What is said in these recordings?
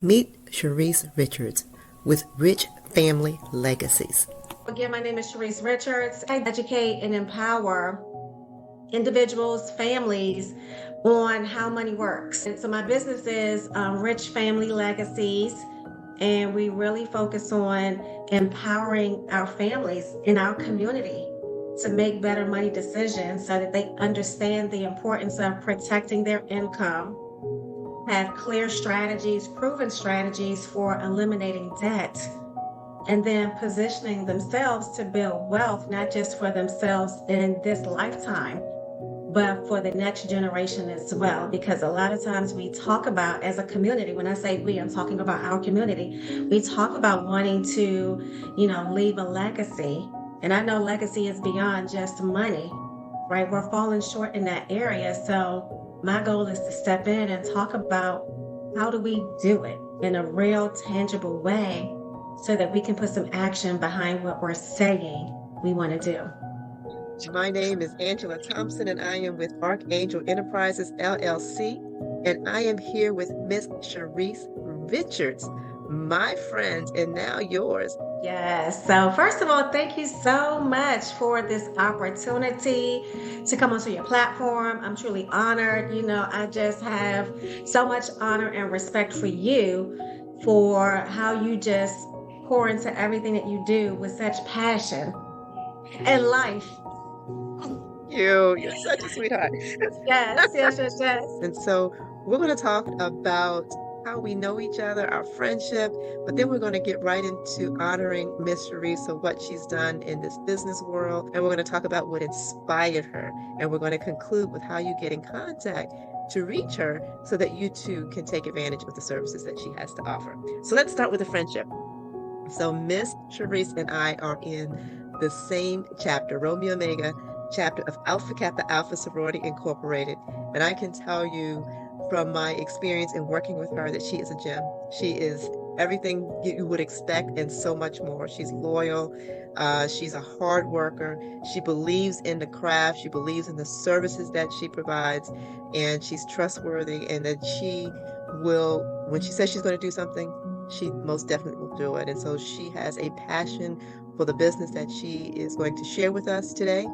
Meet Chereace Richards with Rich Family Legacies. Again, my name is Chereace Richards. I educate and empower individuals, families on how money works. And so my business is Rich Family Legacies, and we really focus on empowering our families in our community to make better money decisions so that they understand the importance of protecting their income, have clear strategies, proven strategies for eliminating debt, and then positioning themselves to build wealth, not just for themselves in this lifetime, but for the next generation as well. Because a lot of times we talk about, as a community, when I say we, I'm talking about our community, we talk about wanting to, leave a legacy. And I know legacy is beyond just money, right? We're falling short in that area. So my goal is to step in and talk about how do we do it in a real, tangible way so that we can put some action behind what we're saying we want to do. My name is Angela Thompson, and I am with ArKAngel Enterprises, LLC, and I am here with Miss Chereace Richards, my friend, and now yours. Yes. So, first of all, thank you so much for this opportunity to come onto your platform. I'm truly honored. I just have so much honor and respect for you for how you just pour into everything that you do with such passion and life. You're such a sweetheart. Yes, yes, yes, yes. And so we're going to talk about how we know each other, our friendship, but then we're going to get right into honoring Miss Chereace, so what she's done in this business world, and we're going to talk about what inspired her, and we're going to conclude with how you get in contact to reach her so that you too can take advantage of the services that she has to offer. So let's start with the friendship. So Miss Chereace and I are in the same chapter, Romeo Omega chapter of Alpha Kappa Alpha Sorority Incorporated. And I can tell you from my experience in working with her that she is a gem. She is everything you would expect and so much more. She's loyal. She's a hard worker. She believes in the craft. She believes in the services that she provides. And she's trustworthy, and that she will, when she says she's going to do something, she most definitely will do it. And so she has a passion for the business that she is going to share with us today.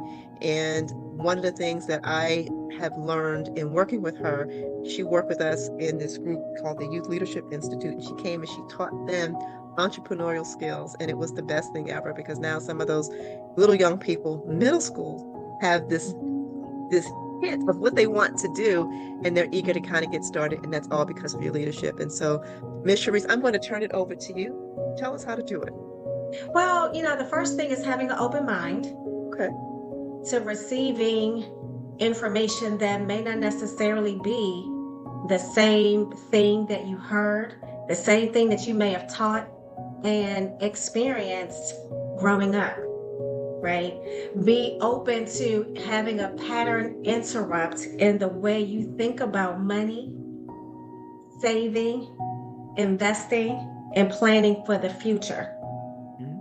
And one of the things that I have learned in working with her, she worked with us in this group called the Youth Leadership Institute, and she came and she taught them entrepreneurial skills. And it was the best thing ever, because now some of those little young people, middle school, have this hint of what they want to do, and they're eager to kind of get started, and that's all because of your leadership. And so, Miss Chereace, I'm going to turn it over to you. Tell us how to do it. Well, the first thing is having an open mind. Okay. To receiving information that may not necessarily be the same thing that you heard, the same thing that you may have taught and experienced growing up, right? Be open to having a pattern interrupt in the way you think about money, saving, investing, and planning for the future,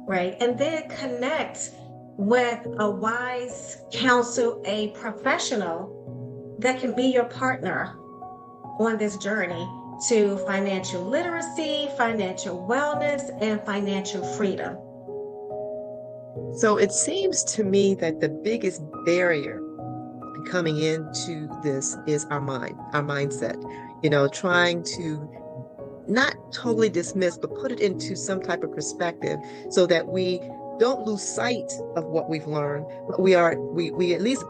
right? And then connect with a wise counsel, a professional that can be your partner on this journey to financial literacy, financial wellness, and financial freedom. So it seems to me that the biggest barrier coming into this is our mindset, trying to not totally dismiss, but put it into some type of perspective so that we don't lose sight of what we've learned, but we at least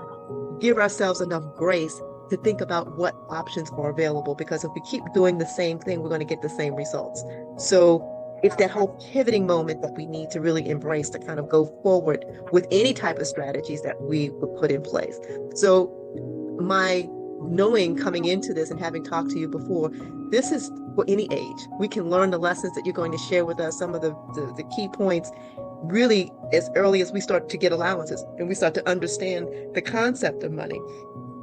give ourselves enough grace to think about what options are available, because if we keep doing the same thing, we're going to get the same results. So it's that whole pivoting moment that we need to really embrace to kind of go forward with any type of strategies that we would put in place. So my knowing coming into this and having talked to you before, this is for any age. We can learn the lessons that you're going to share with us, some of the key points, really as early as we start to get allowances and we start to understand the concept of money,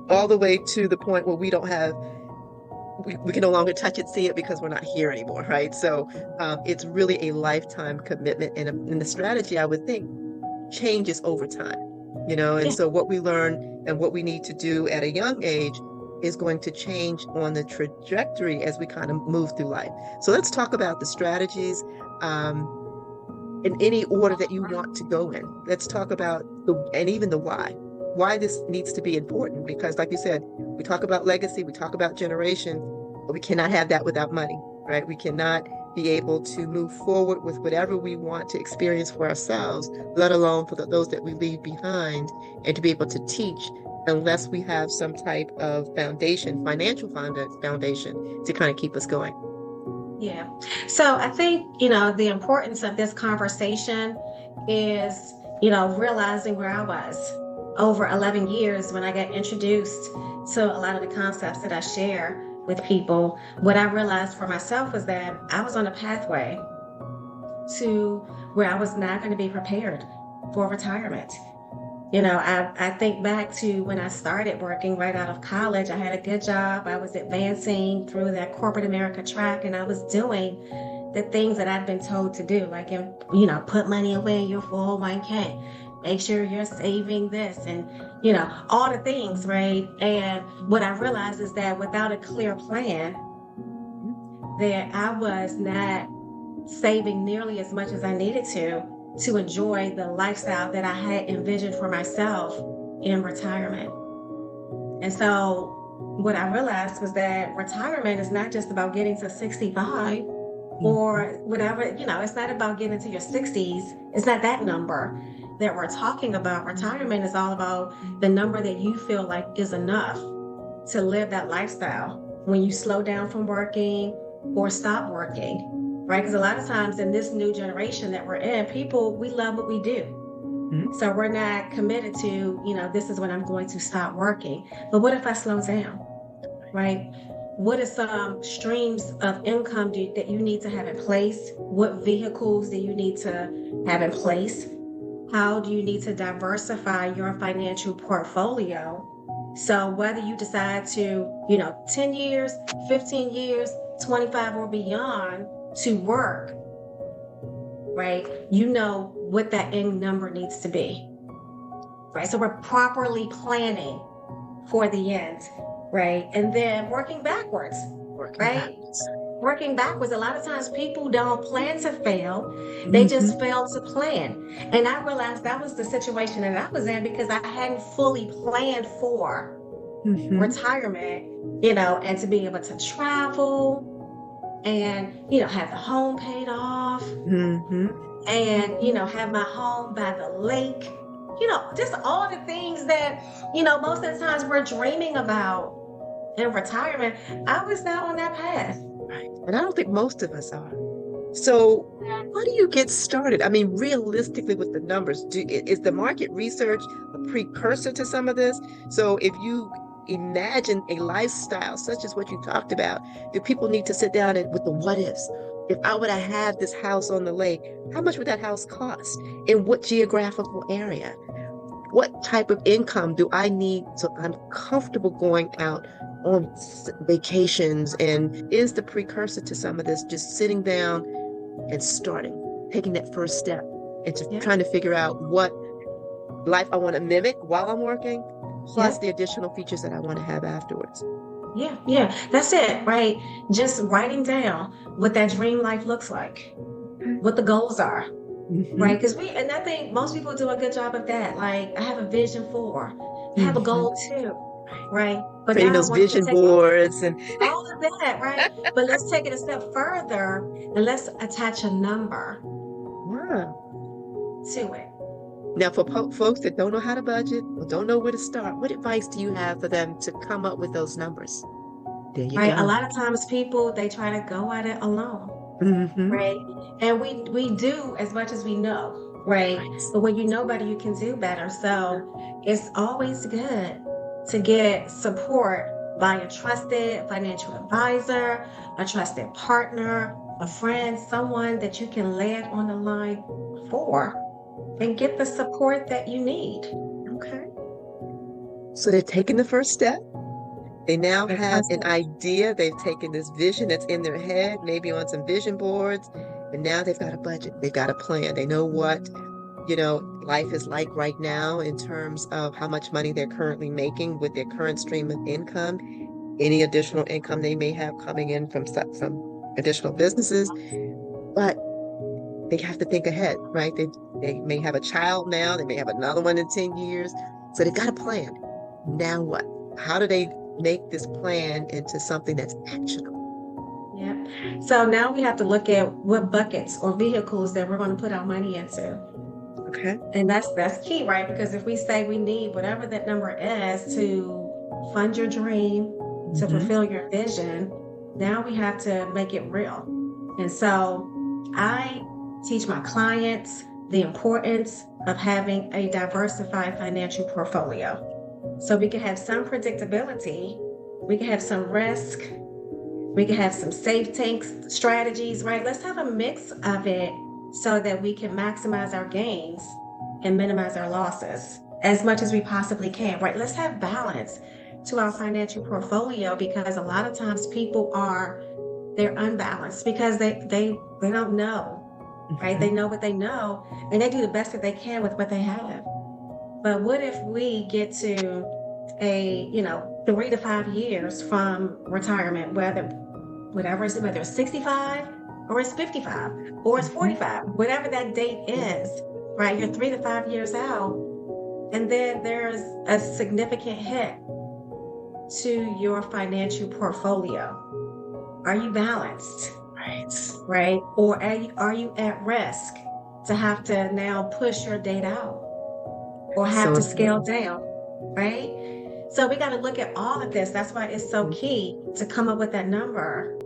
all the way to the point where we can no longer touch it, see it, because we're not here anymore, right? So it's really a lifetime commitment, and the strategy, I would think, changes over time, and so what we learn and what we need to do at a young age is going to change on the trajectory as we kind of move through life. So let's talk about the strategies in any order that you want to go in. Let's talk about and even the why this needs to be important, because like you said, we talk about legacy, we talk about generation, but we cannot have that without money, right? We cannot be able to move forward with whatever we want to experience for ourselves, let alone for those that we leave behind, and to be able to teach, unless we have some type of foundation, financial foundation to kind of keep us going. Yeah. So I think, the importance of this conversation is, realizing where I was over 11 years when I got introduced to a lot of the concepts that I share with people. What I realized for myself was that I was on a pathway to where I was not going to be prepared for retirement. I think back to when I started working right out of college. I had a good job. I was advancing through that corporate America track, and I was doing the things that I'd been told to do, like, put money away in your 401k, make sure you're saving this, and, all the things, right? And what I realized is that without a clear plan, that I was not saving nearly as much as I needed to enjoy the lifestyle that I had envisioned for myself in retirement. And so what I realized was that retirement is not just about getting to 65 or whatever, it's not about getting to your 60s. It's not that number that we're talking about. Retirement is all about the number that you feel like is enough to live that lifestyle when you slow down from working or stop working. Right? Because a lot of times in this new generation that we're in, we love what we do. Mm-hmm. So we're not committed to, this is when I'm going to stop working. But what if I slow down, right? What are some streams of income that you need to have in place? What vehicles do you need to have in place? How do you need to diversify your financial portfolio? So whether you decide to, 10 years, 15 years, 25 or beyond, to work, right? What that end number needs to be, right? So we're properly planning for the end, right? And then working backwards, right? Working backwards. A lot of times people don't plan to fail. They just fail to plan. And I realized that was the situation that I was in because I hadn't fully planned for retirement, and to be able to travel, and have the home paid off, and have my home by the lake, just all the things that most of the times we're dreaming about in retirement. I was not on that path, right? And I don't think most of us are. So how do you get started? I mean, realistically, with the numbers, is the market research a precursor to some of this? So if you imagine a lifestyle such as what you talked about, do people need to sit down with the what ifs? If I were to have this house on the lake, how much would that house cost? In what geographical area? What type of income do I need so I'm comfortable going out on vacations? And is the precursor to some of this just sitting down and starting, taking that first step into trying to figure out what life I want to mimic while I'm working, plus the additional features that I want to have afterwards. Yeah, that's it, right? Just writing down what that dream life looks like, what the goals are, right? Because and I think most people do a good job of that. Like, I have a vision for, I have a goal too, right? But creating those vision boards and all of that, right? But let's take it a step further and let's attach a number to it. Now, for folks that don't know how to budget or don't know where to start, what advice do you have for them to come up with those numbers? There you go. A lot of times people, they try to go at it alone, right? And we do as much as we know, right? But when you know better, you can do better. So it's always good to get support by a trusted financial advisor, a trusted partner, a friend, someone that you can lay it on the line for, and get the support that you need. Okay. So they're taking the first step. They now have an idea. They've taken this vision that's in their head, maybe on some vision boards, and now they've got a budget. They've got a plan. They know what, life is like right now in terms of how much money they're currently making with their current stream of income. any additional income they may have coming in from additional businesses, but they have to think ahead, right? They may have a child now, they may have another one in 10 years. So they've got a plan. Now what? How do they make this plan into something that's actionable? Yep. So now we have to look at what buckets or vehicles that we're going to put our money into. Okay. And that's key, right? Because if we say we need whatever that number is to fund your dream, to fulfill your vision, now we have to make it real. And so I teach my clients the importance of having a diversified financial portfolio. So we can have some predictability, we can have some risk, we can have some safe tanks strategies, right? Let's have a mix of it so that we can maximize our gains and minimize our losses as much as we possibly can, right? Let's have balance to our financial portfolio, because a lot of times they're unbalanced because they don't know, right? They know what they know and they do the best that they can with what they have. But what if we get to 3 to 5 years from retirement, whether it's 65 or it's 55 or it's 45, whatever that date is, right? You're 3 to 5 years out, and then there's a significant hit to your financial portfolio. Are you balanced? Right? Or are you at risk to have to now push your date out or have to scale down, right? So we got to look at all of this. That's why it's so key to come up with that number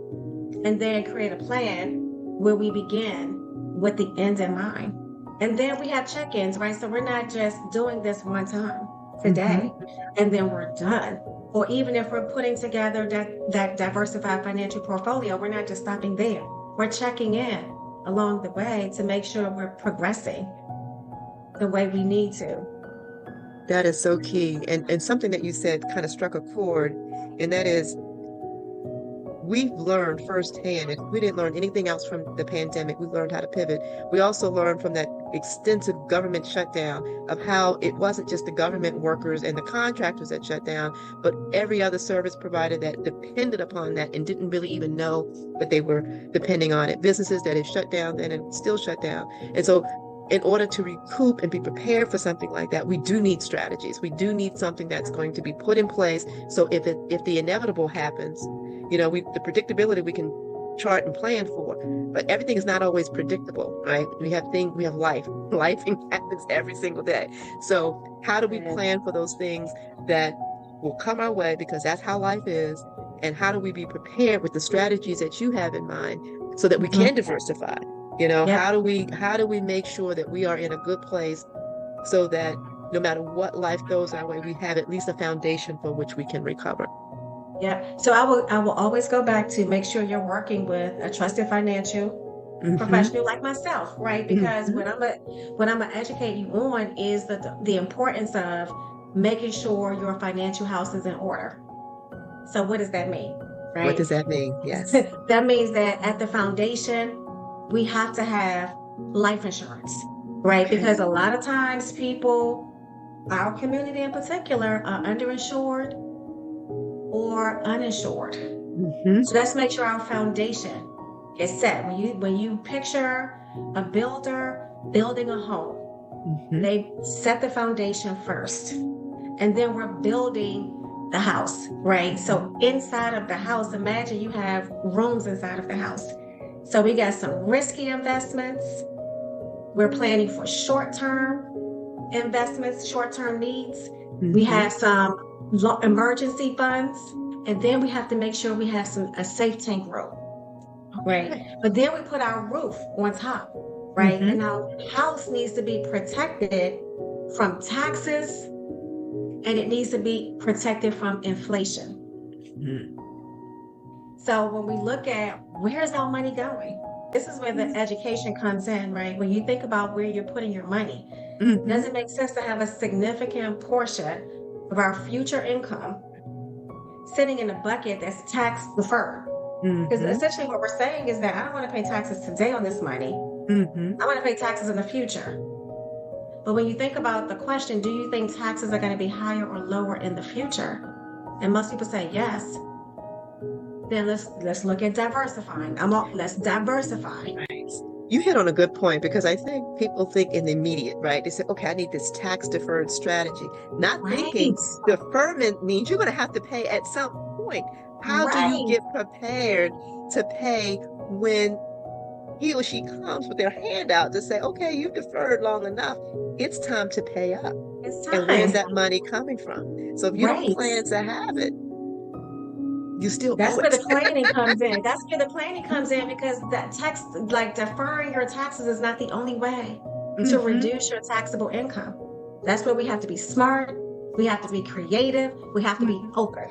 and then create a plan where we begin with the end in mind. And then we have check-ins, right? So we're not just doing this one time today and then we're done. Or even if we're putting together that diversified financial portfolio, we're not just stopping there. We're checking in along the way to make sure we're progressing the way we need to. That is so key. And something that you said kind of struck a chord, and that is, we've learned firsthand, if we didn't learn anything else from the pandemic, we learned how to pivot. We also learned from that extensive government shutdown of how it wasn't just the government workers and the contractors that shut down, but every other service provider that depended upon that and didn't really even know that they were depending on it. Businesses that had shut down then and still shut down. And so in order to recoup and be prepared for something like that, we do need strategies. We do need something that's going to be put in place. So if the inevitable happens, the predictability we can chart and plan for, but everything is not always predictable, right? We have life. Life happens every single day. So how do we plan for those things that will come our way, because that's how life is? And how do we be prepared with the strategies that you have in mind so that we can diversify? How do we make sure that we are in a good place so that no matter what life throws our way, we have at least a foundation for which we can recover? Yeah. So I will always go back to make sure you're working with a trusted financial professional like myself, right? Because what I'm gonna educate you on is the importance of making sure your financial house is in order. So what does that mean? Right? What does that mean? Yes. That means that at the foundation, we have to have life insurance, right? Okay. Because a lot of times people, our community in particular, are underinsured or uninsured. So let's make sure our foundation is set. When you picture a builder building a home, they set the foundation first, and then we're building the house, right? So inside of the house, imagine you have rooms inside of the house. So we got some risky investments. We're planning for short-term investments, short-term needs. We have some emergency funds, and then we have to make sure we have a safe tank room, right? But then we put our roof on top, right? And our house needs to be protected from taxes, and it needs to be protected from inflation. So when we look at where's our money going, this is where the education comes in, right? When you think about where you're putting your money, does it make sense to have a significant portion of our future income sitting in a bucket that's tax deferred? Because essentially what we're saying is that I don't want to pay taxes today on this money. I want to pay taxes in the future. But when you think about the question, do you think taxes are going to be higher or lower in the future? And most people say yes. Then let's look at diversifying. Let's diversify. Right. You hit on a good point because I think people think in the immediate, right? They say, okay, I need this tax deferred strategy, not thinking Right. deferment means you're going to have to pay at some point. How do you Right. get prepared to pay when he or she comes with their hand out to say, okay, you've deferred long enough. It's time to pay up. It's And where's time. that money coming from? So if you don't Right. plan to have it, you still That's owe where it. the planning comes in. That's where the planning comes in because that tax, like deferring your taxes, is not the only way to Hmm. reduce your taxable income. That's where we have to be smart. We have to be creative. We have to be Hmm. open.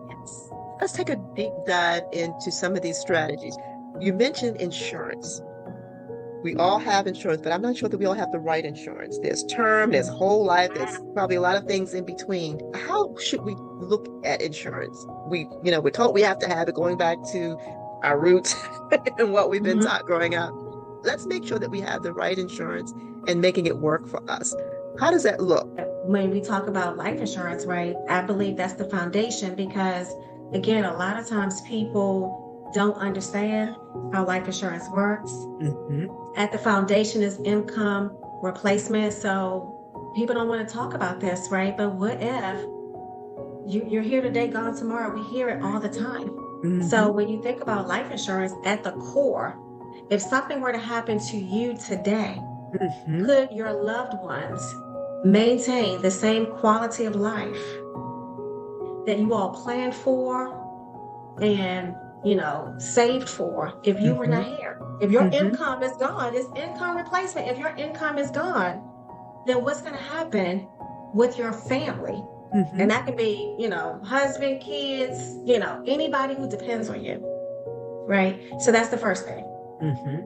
Yes. Let's take a deep dive into some of these strategies. You mentioned insurance. We all have insurance, but I'm not sure that we all have the right insurance. There's term, there's whole life, there's probably a lot of things in between. How should we look at insurance? We're told we have to have it going back to our roots and what we've been Mhm. taught growing up. Let's make sure that we have the right insurance and making it work for us. How does that look? When we talk about life insurance, right, I believe that's the foundation because, again, a lot of times people don't understand how life insurance works. Hmm. At the foundation is income replacement. So people don't want to talk about this, right? But what if you're here today, gone tomorrow? We hear it all the time. Hmm. So when you think about life insurance at the core, if something were to happen to you today, Hmm. could your loved ones maintain the same quality of life that you all planned for and saved for if you were Hmm. not here? If your Hmm. income is gone, it's income replacement. If your income is gone, then what's going to happen with your family? And Hmm. that can be, husband, kids, anybody who depends on you, right? So that's the first thing. Hmm.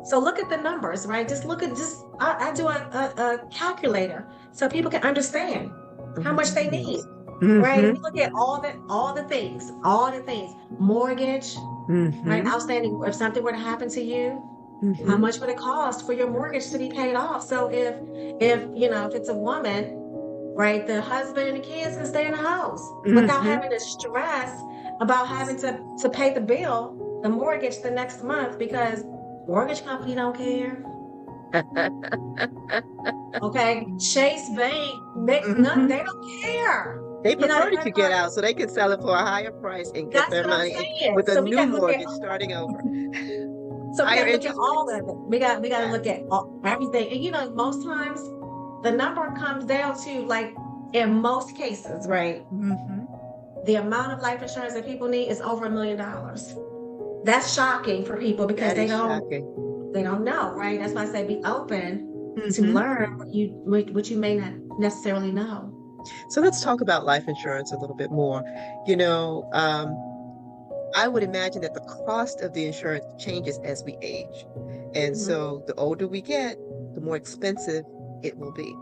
So look at the numbers, right? Just look at I do a calculator so people can understand how much they need, right? Hmm. We look at all the things, mortgage, right? Hmm. Outstanding. If something were to happen to you, how Hmm. much would it cost for your mortgage to be paid off? So if it's a woman, right, the husband and the kids can stay in the house without Hmm. having to stress about having to pay the bill, the mortgage the next month because mortgage company don't care. Okay, Chase Bank, Hmm. they don't care. They The prefer that credit you get card. out so they can sell it for a higher price and get That's their what I'm money saying. with a So we new got to look at mortgage starting over. so we got Higher to look at interest all rates. of it. We got to Yes. look at everything. And most times the number comes down to, like, in most cases, right? Hmm. The amount of life insurance that people need is over $1 million. That's shocking for people because That they is don't shocking. they don't know, right? That's why I say be open to Hmm. learn what you may not necessarily know. So let's talk about life insurance a little bit more. You know, I would imagine that the cost of the insurance changes as we age. And Mhm. so the older we get, the more expensive it will be.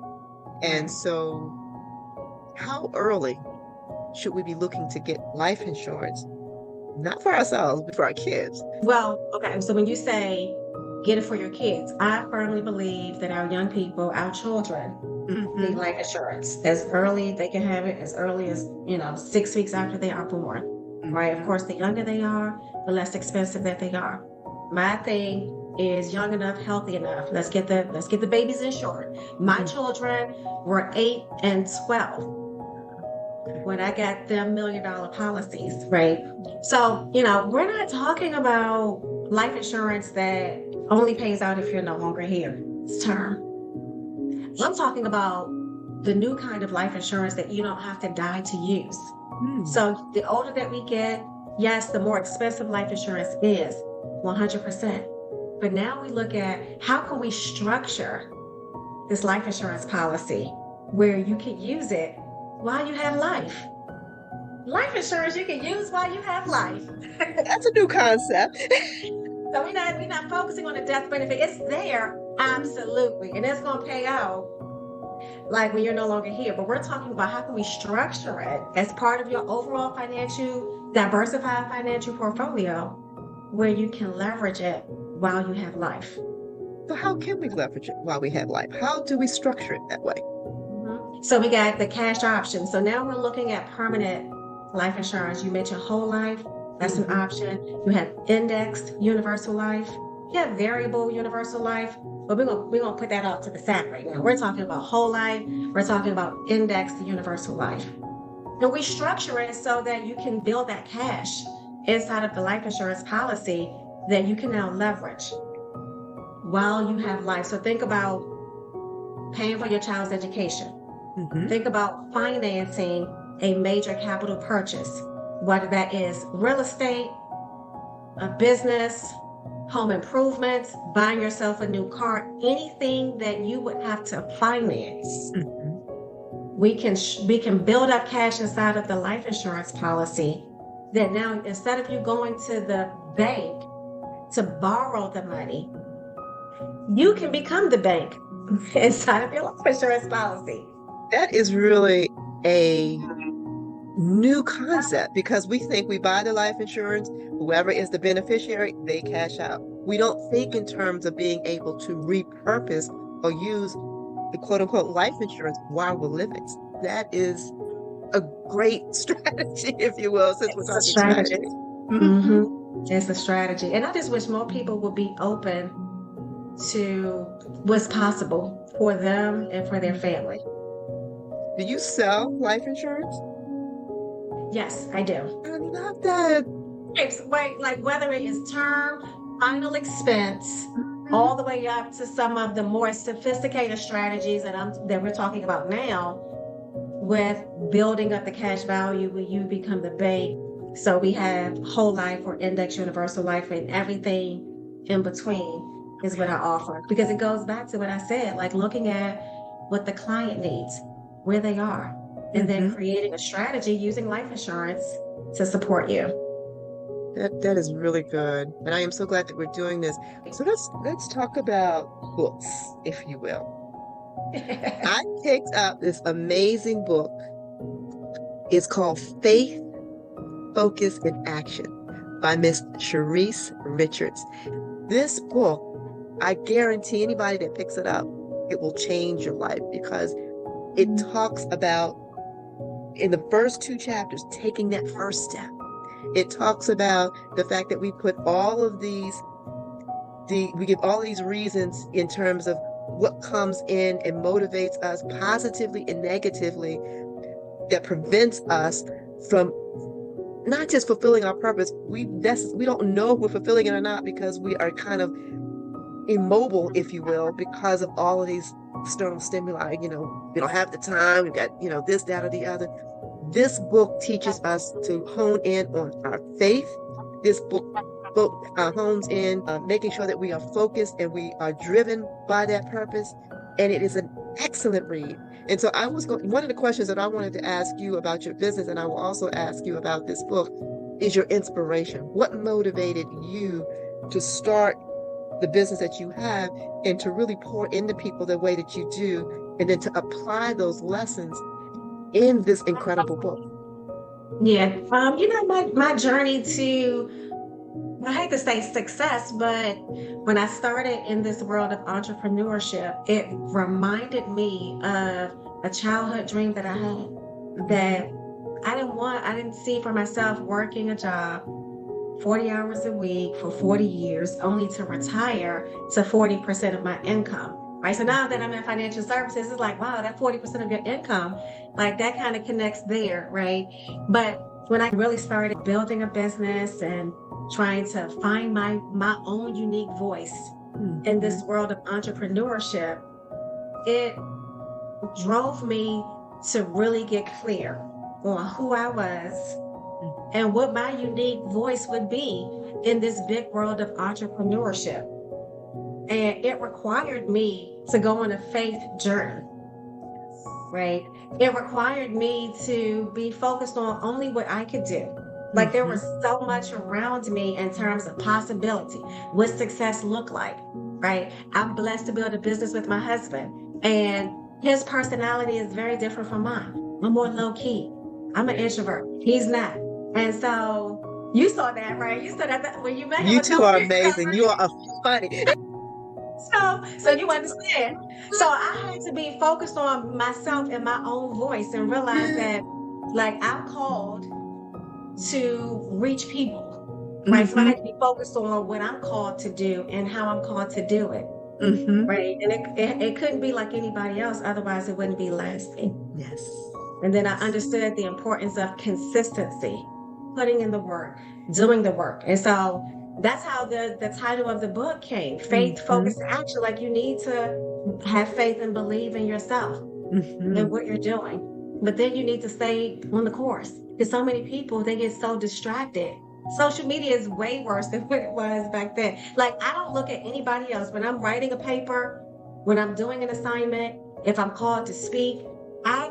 And Right. so, how early should we be looking to get life insurance? Not for ourselves, but for our kids. Well, okay. So when you say get it for your kids, I firmly believe that our young people, our children, need Hmm. life insurance as early. They can have it as early as 6 weeks after they are born. Right. Of Hmm. course, the younger they are, the less expensive that they are. My thing is young enough, healthy enough. Let's get the babies insured. My Hmm. children were 8 and 12 Okay. when I got them $1 million policies, right? So, we're not talking about life insurance that only pays out if you're no longer here. It's term. I'm talking about the new kind of life insurance that you don't have to die to use. Hmm. So the older that we get, yes, the more expensive life insurance is, 100%. But now we look at how can we structure this life insurance policy where you can use it while you have life. Life insurance you can use while you have life. That's a new concept. So we're not focusing on the death benefit. It's there, absolutely, and it's gonna pay out like when you're no longer here. But we're talking about how can we structure it as part of your overall diversified financial portfolio where you can leverage it while you have life. So how can we leverage it while we have life? How do we structure it that way? So we got the cash option. So now we're looking at permanent life insurance. You mentioned whole life. That's an option. You have indexed universal life. You have variable universal life. But we're gonna put that out to the side right now. We're talking about whole life. We're talking about indexed universal life. And we structure it so that you can build that cash inside of the life insurance policy that you can now leverage while you have life. So think about paying for your child's education. Think about financing a major capital purchase, whether that is real estate, a business, home improvements, buying yourself a new car, anything that you would have to finance. We can build up cash inside of the life insurance policy that now, instead of you going to the bank to borrow the money, you can become the bank inside of your life insurance policy. That is really a new concept, because we think we buy the life insurance, whoever is the beneficiary, they cash out. We don't think in terms of being able to repurpose or use the quote unquote life insurance while we're living. That is a great strategy, if you will, since we're talking strategy. It's a strategy. And I just wish more people would be open to what's possible for them and for their family. Do you sell life insurance? Yes, I do. I love that. Wait, like whether it is term, final expense, all the way up to some of the more sophisticated strategies that we're talking about now, with building up the cash value when you become the bank. So we have whole life or index universal life, and everything in between is what I offer. Because it goes back to what I said, like looking at what the client needs, where they are, and then creating a strategy using life insurance to support you. That is really good. And I am so glad that we're doing this. So let's talk about books, if you will. I picked up this amazing book. It's called Faith, Focus, and Action by Miss Chereace Richards. This book, I guarantee anybody that picks it up, it will change your life, because it talks about, in the first 2 chapters, taking that first step. It talks about the fact that we put all of these, we give all these reasons in terms of what comes in and motivates us positively and negatively, that prevents us from not just fulfilling our purpose. We don't know if we're fulfilling it or not, because we are kind of immobile, if you will, because of all of these external stimuli. We don't have the time. We've got, this, that, or the other. This book teaches us to hone in on our faith. This book hones in making sure that we are focused and we are driven by that purpose. And it is an excellent read. And so one of the questions that I wanted to ask you about your business, and I will also ask you about this book, is your inspiration. What motivated you to start the business that you have and to really pour into people the way that you do, and then to apply those lessons in this incredible book? Yeah. My journey to, I hate to say success, but when I started in this world of entrepreneurship, it reminded me of a childhood dream that I had, that I didn't see for myself working a job 40 hours a week for 40 years, only to retire to 40% of my income. Right. So now that I'm in financial services, it's like, wow, that 40% of your income, like that kind of connects there. Right. But when I really started building a business and trying to find my own unique voice in this world of entrepreneurship, it drove me to really get clear on who I was and what my unique voice would be in this big world of entrepreneurship. And it required me to go on a faith journey, right? It required me to be focused on only what I could do. Like there was so much around me in terms of possibility, what success looked like, right? I'm blessed to build a business with my husband, and his personality is very different from mine. I'm more low key. I'm an introvert. He's not. And so you saw that, right? You saw that when you met him. You two are amazing. You are funny. So you understand. So I had to be focused on myself and my own voice, and realize that, like, I'm called to reach people, right? So I Mm-hmm. had to be focused on what I'm called to do and how I'm called to do it, Mm-hmm. right? And it couldn't be like anybody else, otherwise it wouldn't be lasting. Yes. And then I Yes. understood the importance of consistency, putting in the work, doing the work. And so that's how the title of the book came, Faith Mm-hmm. Focused Action. Like you need to have faith and believe in yourself and Mm-hmm. what you're doing. But then you need to stay on the course. Because so many people, they get so distracted. Social media is way worse than what it was back then. Like I don't look at anybody else. When I'm writing a paper, when I'm doing an assignment, if I'm called to speak, I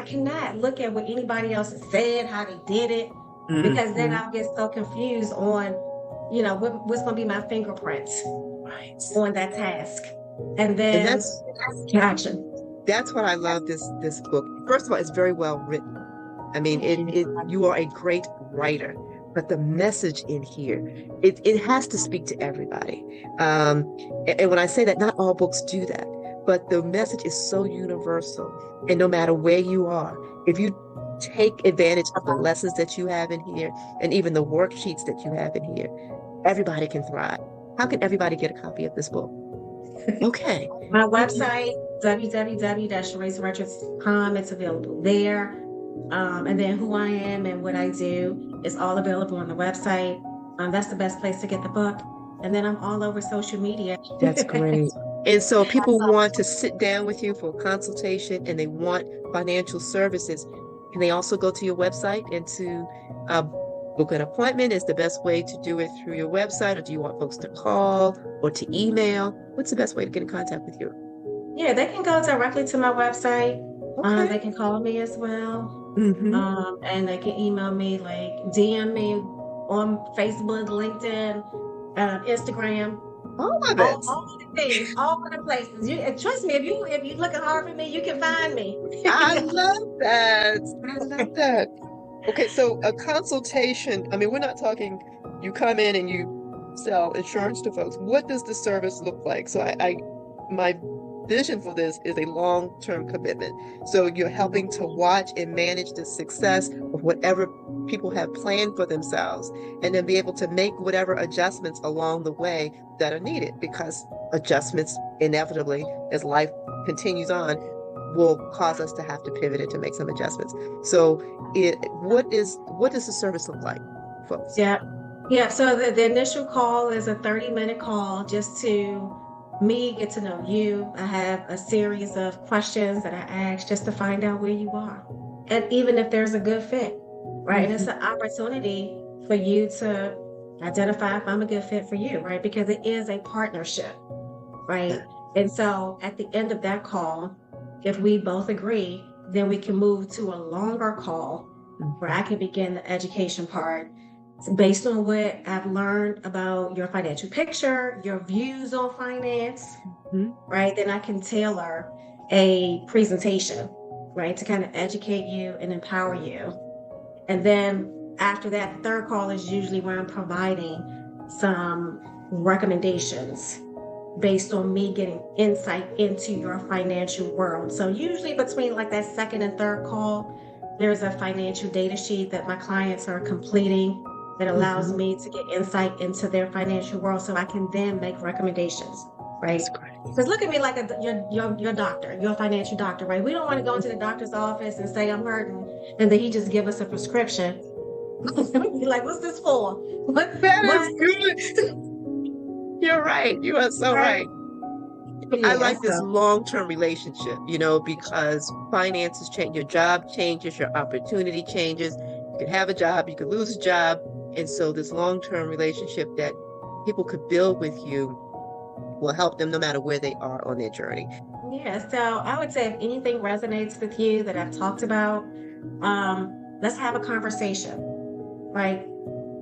cannot look at what anybody else has said, how they did it, because then Mm-hmm. I'll get so confused on, what's gonna be my fingerprints Right. on that task. And And then that's action. that's what I love this book. First of all, it's very well written. I mean, Thank you. you are a great writer, but the message in here, it has to speak to everybody. And when I say that, not all books do that, but the message is so universal. And no matter where you are, if you take advantage of the lessons that you have in here, and even the worksheets that you have in here, everybody can thrive. How can everybody get a copy of this book? Okay. My Okay. website, www.chereacerichards.com, it's available there. And then who I am and what I do is all available on the website. That's the best place to get the book. And then I'm all over social media. That's great. And so people want to sit down with you for a consultation and they want financial services. Can they also go to your website and to book an appointment? Is the best way to do it through your website, or do you want folks to call or to email? What's the best way to get in contact with you? Yeah, they can go directly to my website. Okay. They can call me as well. Mm-hmm. And they can email me, like DM me on Facebook, LinkedIn, Instagram, All of it. all of the things, all of the places. You and trust me, if you looking hard for me, you can find me. I love that. I love that. Okay, so a consultation, I mean, we're not talking you come in and you sell insurance to folks. What does the service look like? So my vision for this is a long-term commitment. So you're helping to watch and manage the success of whatever people have planned for themselves, and then be able to make whatever adjustments along the way that are needed, because adjustments inevitably, as life continues on, will cause us to have to pivot and to make some adjustments. So what does the service look like, folks? Yeah. Yeah. So the initial call is a 30-minute call just to me get to know you. I have a series of questions that I ask just to find out where you are. And even if there's a good fit, right? And it's Mm-hmm. an opportunity for you to identify if I'm a good fit for you, right? Because it is a partnership, right? And so at the end of that call, if we both agree, then we can move to a longer call where I can begin the education part. So based on what I've learned about your financial picture, your views on finance, Mm-hmm. right? Then I can tailor a presentation, right? To kind of educate you and empower you. And then after that, the third call is usually where I'm providing some recommendations based on me getting insight into your financial world. So usually between like that second and third call, there's a financial data sheet that my clients are completing that allows Mm-hmm. me to get insight into their financial world so I can then make recommendations, right? That's great. Because look at me like your doctor, your financial doctor, right? We don't want to go into the doctor's office and say I'm hurting, and then he just give us a prescription. You're like, what's this for? That is What? good. You're right. You are so Right? right. I Yeah. like this So long-term relationship, because finances change, your job changes, your opportunity changes. You could have a job, you could lose a job. And so this long-term relationship that people could build with you will help them no matter where they are on their journey. yeah. So I would say if anything resonates with you that I've talked about, let's have a conversation, right?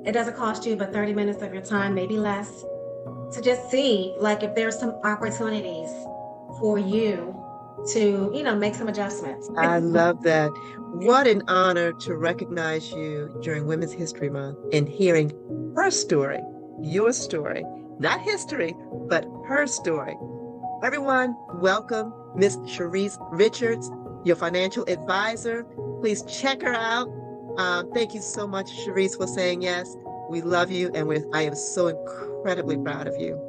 It doesn't cost you but 30 minutes of your time, maybe less, to just see like if there's some opportunities for you to, make some adjustments. I love that. What an honor to recognize you during Women's History Month and hearing her story, your story, not history, but her story. Everyone, welcome Miss Chereace Richards, your financial advisor. Please check her out Thank you so much, Chereace, for saying yes. We love you, and I am so incredibly proud of you.